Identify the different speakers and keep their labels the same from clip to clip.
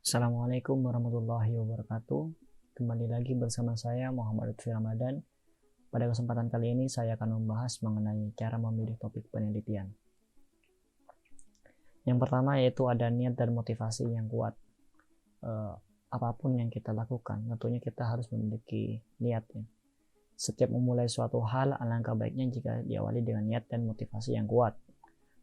Speaker 1: Assalamualaikum warahmatullahi wabarakatuh. Kembali lagi bersama saya Muhammad Lutfi Ramadan. Pada kesempatan kali ini saya akan membahas mengenai cara memilih topik penelitian. Yang pertama yaitu ada niat dan motivasi yang kuat. Apapun yang kita lakukan, tentunya kita harus memiliki niatnya. Setiap memulai suatu hal, alangkah baiknya jika diawali dengan niat dan motivasi yang kuat.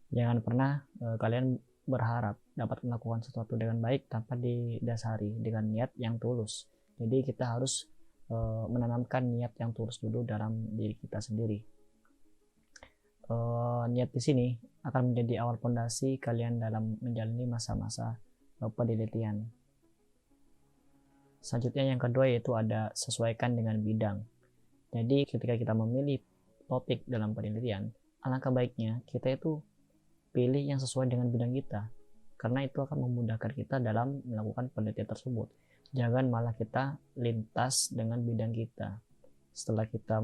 Speaker 1: Jangan pernah kalian berharap dapat melakukan sesuatu dengan baik tanpa didasari dengan niat yang tulus. Jadi kita harus menanamkan niat yang tulus dulu dalam diri kita sendiri. Niat di sini akan menjadi awal fondasi kalian dalam menjalani masa-masa penelitian. Selanjutnya yang kedua yaitu ada sesuaikan dengan bidang. Jadi ketika kita memilih topik dalam penelitian, alangkah baiknya kita itu pilih yang sesuai dengan bidang kita, karena itu akan memudahkan kita dalam melakukan penelitian tersebut. Jangan malah kita lintas dengan bidang kita. Setelah kita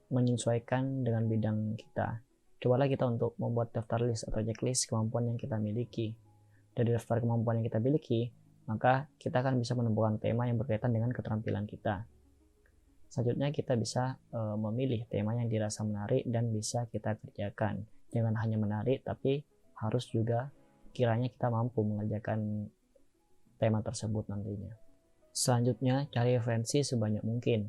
Speaker 1: menyesuaikan dengan bidang kita, cobalah kita untuk membuat daftar list atau checklist kemampuan yang kita miliki. Dari daftar kemampuan yang kita miliki, maka kita akan bisa menemukan tema yang berkaitan dengan keterampilan kita. Selanjutnya kita bisa memilih tema yang dirasa menarik dan bisa kita kerjakan. Jangan hanya menarik, tapi harus juga kiranya kita mampu mengerjakan tema tersebut nantinya. Selanjutnya, cari referensi sebanyak mungkin.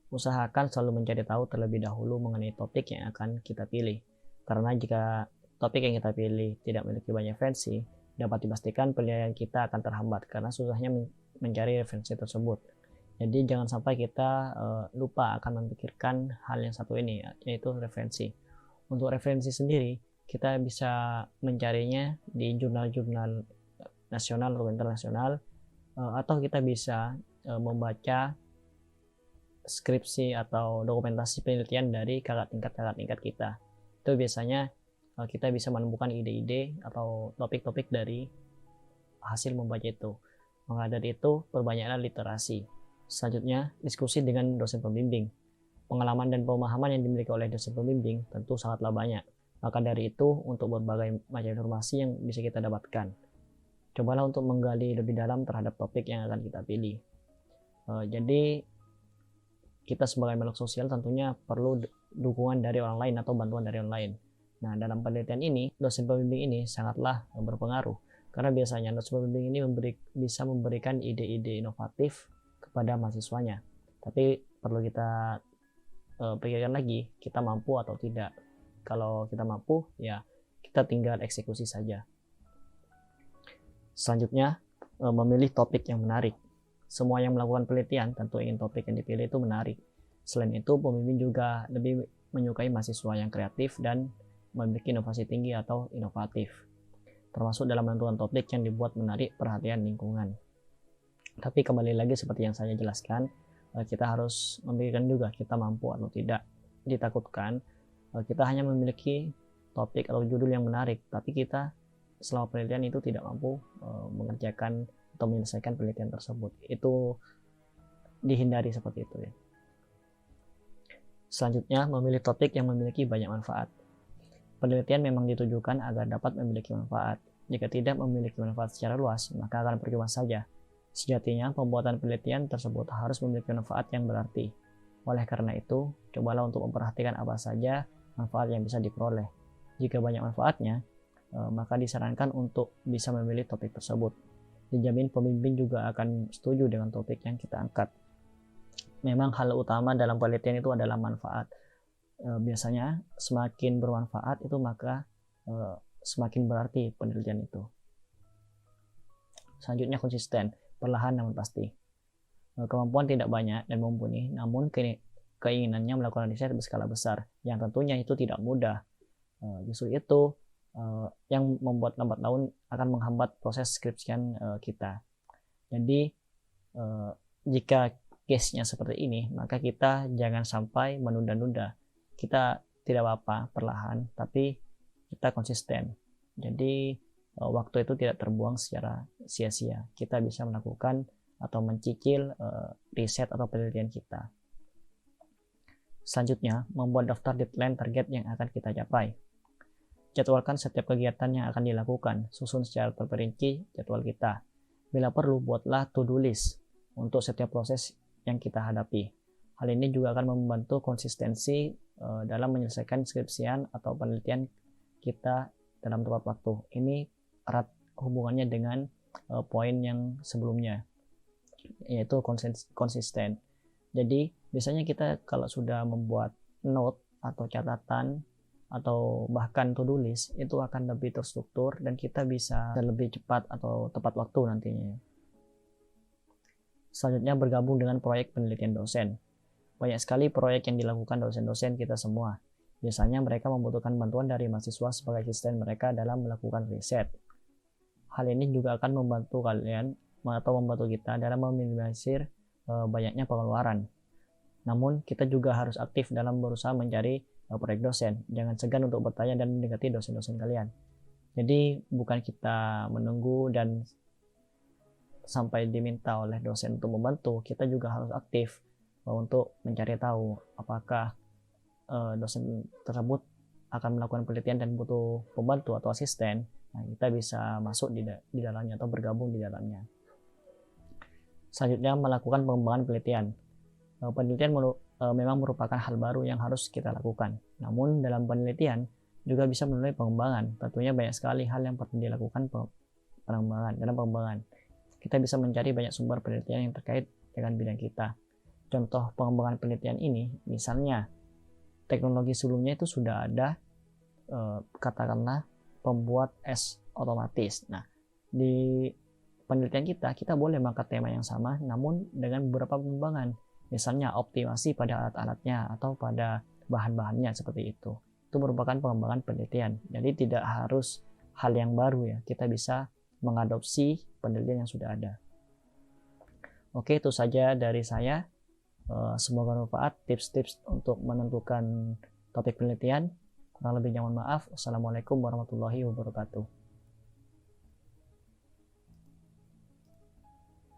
Speaker 1: Usahakan selalu mencari tahu terlebih dahulu mengenai topik yang akan kita pilih. Karena jika topik yang kita pilih tidak memiliki banyak referensi, dapat dipastikan penilaian kita akan terhambat karena susahnya mencari referensi tersebut. Jadi jangan sampai kita lupa akan memikirkan hal yang satu ini, yaitu referensi. Untuk referensi sendiri, kita bisa mencarinya di jurnal-jurnal nasional atau internasional, atau kita bisa membaca skripsi atau dokumentasi penelitian dari kakak tingkat kita. Itu biasanya kita bisa menemukan ide-ide atau topik-topik dari hasil membaca itu. Maka dari itu, perbanyaklah literasi. Selanjutnya, diskusi dengan dosen pembimbing. Pengalaman dan pemahaman yang dimiliki oleh dosen pembimbing tentu sangatlah banyak. Maka dari itu, untuk berbagai macam informasi yang bisa kita dapatkan, cobalah untuk menggali lebih dalam terhadap topik yang akan kita pilih. Jadi, kita sebagai makhluk sosial tentunya perlu dukungan dari orang lain atau bantuan dari orang lain. Nah, dalam penelitian ini, dosen pembimbing ini sangatlah berpengaruh. Karena biasanya dosen pembimbing ini bisa memberikan ide-ide inovatif kepada mahasiswanya. Tapi perlu kita pikirkan lagi, kita mampu atau tidak. Kalau kita mampu, ya kita tinggal eksekusi saja. Selanjutnya, memilih topik yang menarik. Semua yang melakukan penelitian tentu ingin topik yang dipilih itu menarik. Selain itu, pembimbing juga lebih menyukai mahasiswa yang kreatif dan memiliki inovasi tinggi atau inovatif, termasuk dalam menentukan topik yang dibuat menarik perhatian lingkungan. Tapi kembali lagi seperti yang saya jelaskan, kita harus memikirkan juga kita mampu atau tidak. Ditakutkan kita hanya memiliki topik atau judul yang menarik, tapi kita selama penelitian itu tidak mampu mengerjakan atau menyelesaikan penelitian tersebut. Itu dihindari seperti itu ya. Selanjutnya, memilih topik yang memiliki banyak manfaat. Penelitian memang ditujukan agar dapat memiliki manfaat. Jika tidak memiliki manfaat secara luas, maka akan percuma saja. Sejatinya, pembuatan penelitian tersebut harus memiliki manfaat yang berarti. Oleh karena itu, cobalah untuk memperhatikan apa saja manfaat yang bisa diperoleh. Jika banyak manfaatnya, maka disarankan untuk bisa memilih topik tersebut. Dijamin pembimbing juga akan setuju dengan topik yang kita angkat. Memang hal utama dalam penelitian itu adalah manfaat. Biasanya semakin bermanfaat itu maka semakin berarti penelitian itu. Selanjutnya konsisten, perlahan namun pasti. Kemampuan tidak banyak dan mumpuni, namun keinginannya melakukan riset berskala besar, yang tentunya itu tidak mudah. Justru itu yang membuat lambat laun akan menghambat proses skripsian kita. Jadi jika case-nya seperti ini, maka kita jangan sampai menunda-nunda. Kita tidak apa-apa perlahan, tapi kita konsisten. Jadi waktu itu tidak terbuang secara sia-sia. Kita bisa melakukan atau mencicil riset atau penelitian kita. Selanjutnya, membuat daftar deadline target yang akan kita capai. Jadwalkan setiap kegiatan yang akan dilakukan, susun secara terperinci jadwal kita. Bila perlu, buatlah to-do list untuk setiap proses yang kita hadapi. Hal ini juga akan membantu konsistensi dalam menyelesaikan skripsian atau penelitian kita dalam tepat waktu. Ini erat hubungannya dengan poin yang sebelumnya, yaitu konsisten. Jadi biasanya kita kalau sudah membuat note atau catatan atau bahkan to-do list, itu akan lebih terstruktur dan kita bisa lebih cepat atau tepat waktu nantinya. Selanjutnya, bergabung dengan proyek penelitian dosen. Banyak sekali proyek yang dilakukan dosen-dosen kita semua. Biasanya mereka membutuhkan bantuan dari mahasiswa sebagai asisten mereka dalam melakukan riset. Hal ini juga akan membantu kalian atau membantu kita dalam meminimalisir banyaknya pengeluaran. Namun, kita juga harus aktif dalam berusaha mencari proyek dosen. Jangan segan untuk bertanya dan mendekati dosen-dosen kalian. Jadi, bukan kita menunggu dan sampai diminta oleh dosen untuk membantu, kita juga harus aktif untuk mencari tahu apakah dosen tersebut akan melakukan penelitian dan butuh pembantu atau asisten. Nah, kita bisa masuk di dalamnya atau bergabung di dalamnya. Selanjutnya, melakukan pengembangan penelitian. Penelitian memang merupakan hal baru yang harus kita lakukan. Namun dalam penelitian juga bisa melalui pengembangan. Tentunya banyak sekali hal yang perlu dilakukan dalam pengembangan. Kita bisa mencari banyak sumber penelitian yang terkait dengan bidang kita. Contoh pengembangan penelitian ini, misalnya teknologi sebelumnya itu sudah ada, katakanlah pembuat es otomatis. Nah, di penelitian kita boleh mengangkat tema yang sama, namun dengan beberapa pengembangan. Misalnya optimasi pada alat-alatnya atau pada bahan-bahannya seperti itu. Itu merupakan pengembangan penelitian. Jadi tidak harus hal yang baru ya. Kita bisa mengadopsi penelitian yang sudah ada. Oke, itu saja dari saya. Semoga bermanfaat tips-tips untuk menentukan topik penelitian. Kurang lebihnya mohon maaf. Wassalamualaikum warahmatullahi wabarakatuh.